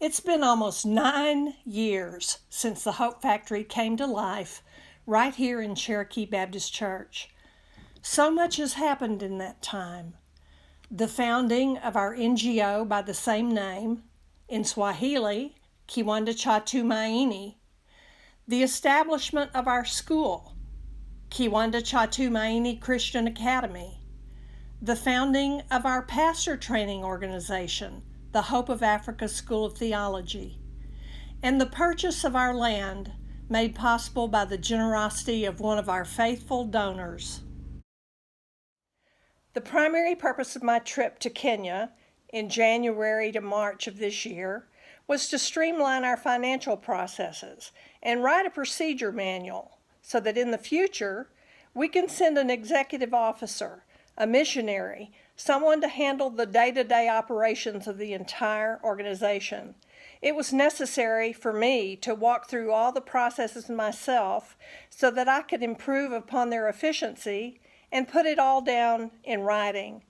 It's been almost 9 years since the Hope Factory came to life right here in Cherokee Baptist Church. So much has happened in that time. The founding of our NGO by the same name, in Swahili, Kiwanda cha Tumaini, the establishment of our school, Kiwanda cha Tumaini Christian Academy, the founding of our pastor training organization, the Hope of Africa School of Theology, and the purchase of our land made possible by the generosity of one of our faithful donors. The primary purpose of my trip to Kenya in January to March of this year was to streamline our financial processes and write a procedure manual so that in the future we can send an executive officer, a missionary, someone to handle the day-to-day operations of the entire organization. It was necessary for me to walk through all the processes myself so that I could improve upon their efficiency and put it all down in writing.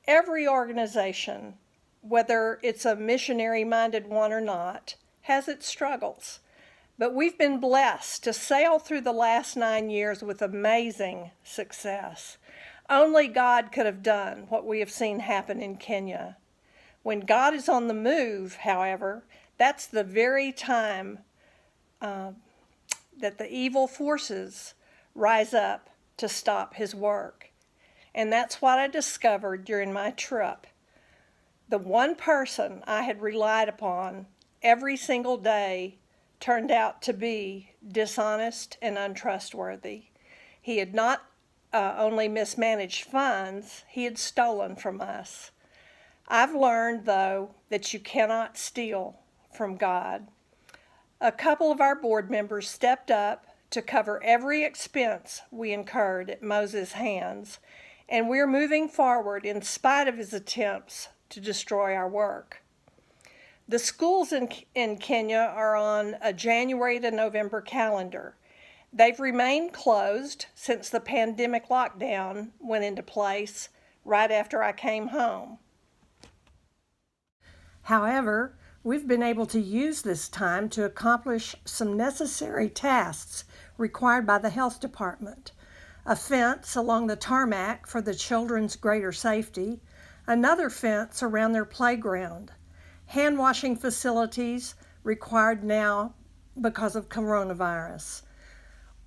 Every organization, whether it's a missionary-minded one or not, has its struggles. But we've been blessed to sail through the last 9 years with amazing success. Only God could have done what we have seen happen in Kenya. When God is on the move, however, that's the very time that the evil forces rise up to stop his work. And that's what I discovered during my trip. The one person I had relied upon every single day turned out to be dishonest and untrustworthy. He had not only mismanaged funds, he had stolen from us. I've learned, though, that you cannot steal from God. A couple of our board members stepped up to cover every expense we incurred at Moses' hands, and we're moving forward in spite of his attempts to destroy our work. The schools in Kenya are on a January to November calendar. They've remained closed since the pandemic lockdown went into place right after I came home. However, we've been able to use this time to accomplish some necessary tasks required by the health department. A fence along the tarmac for the children's greater safety, another fence around their playground, hand washing facilities required now because of coronavirus.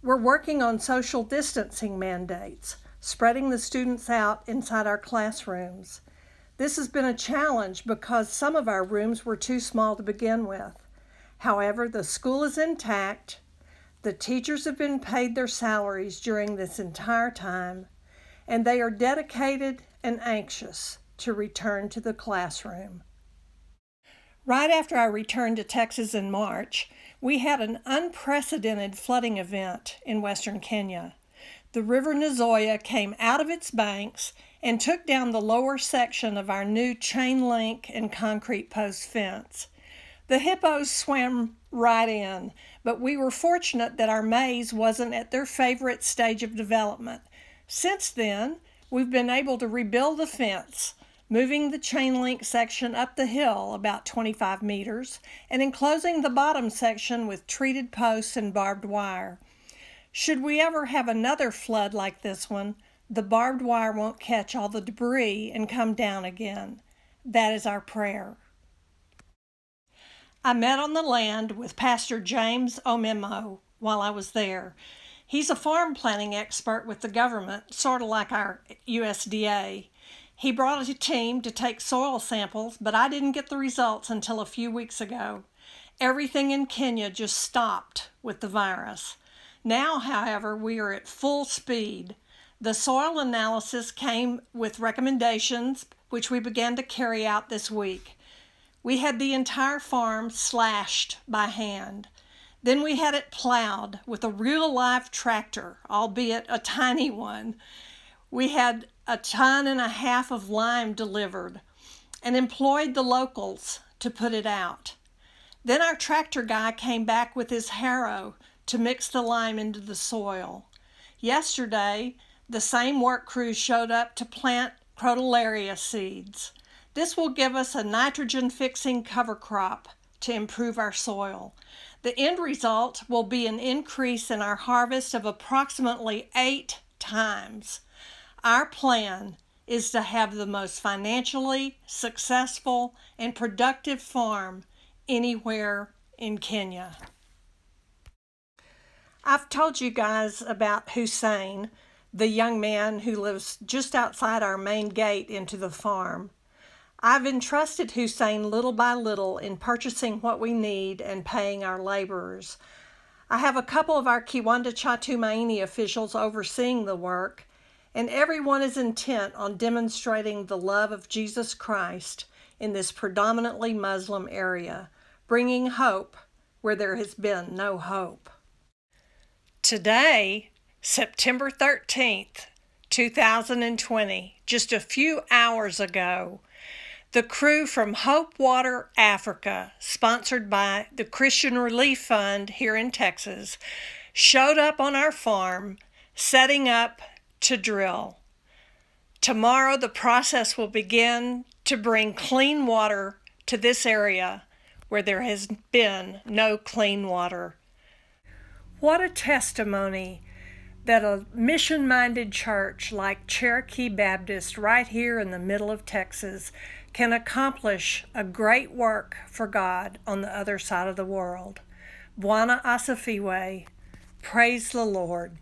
We're working on social distancing mandates, spreading the students out inside our classrooms. This has been a challenge because some of our rooms were too small to begin with. However, the school is intact. The teachers have been paid their salaries during this entire time, and they are dedicated and anxious to return to the classroom. Right after I returned to Texas in March, we had an unprecedented flooding event in western Kenya. The River Nzoia came out of its banks and took down the lower section of our new chain link and concrete post fence. The hippos swam right in, but we were fortunate that our maize wasn't at their favorite stage of development. Since then, we've been able to rebuild the fence, moving the chain link section up the hill about 25 meters and enclosing the bottom section with treated posts and barbed wire. Should we ever have another flood like this one, the barbed wire won't catch all the debris and come down again. That is our prayer. I met on the land with Pastor James Omemo while I was there. He's a farm planning expert with the government, sort of like our USDA. He brought a team to take soil samples, but I didn't get the results until a few weeks ago. Everything in Kenya just stopped with the virus. Now, however, we are at full speed. The soil analysis came with recommendations, which we began to carry out this week. We had the entire farm slashed by hand. Then we had it plowed with a real live tractor, albeit a tiny one. We had 1.5 tons of lime delivered and employed the locals to put it out. Then our tractor guy came back with his harrow to mix the lime into the soil. Yesterday, the same work crew showed up to plant crotalaria seeds. This will give us a nitrogen-fixing cover crop to improve our soil. The end result will be an increase in our harvest of approximately 8 times. Our plan is to have the most financially successful and productive farm anywhere in Kenya. I've told you guys about Hussein, the young man who lives just outside our main gate into the farm. I've entrusted Hussein little by little in purchasing what we need and paying our laborers. I have a couple of our Kiwanda Cha Tumaini officials overseeing the work, and everyone is intent on demonstrating the love of Jesus Christ in this predominantly Muslim area, bringing hope where there has been no hope. Today, September 13th, 2020, just a few hours ago, the crew from Hope Water Africa, sponsored by the Christian Relief Fund here in Texas, showed up on our farm, setting up to drill. Tomorrow, the process will begin to bring clean water to this area where there has been no clean water. What a testimony that a mission-minded church like Cherokee Baptist right here in the middle of Texas can accomplish a great work for God on the other side of the world. Bwana Asifiwe. Praise the Lord.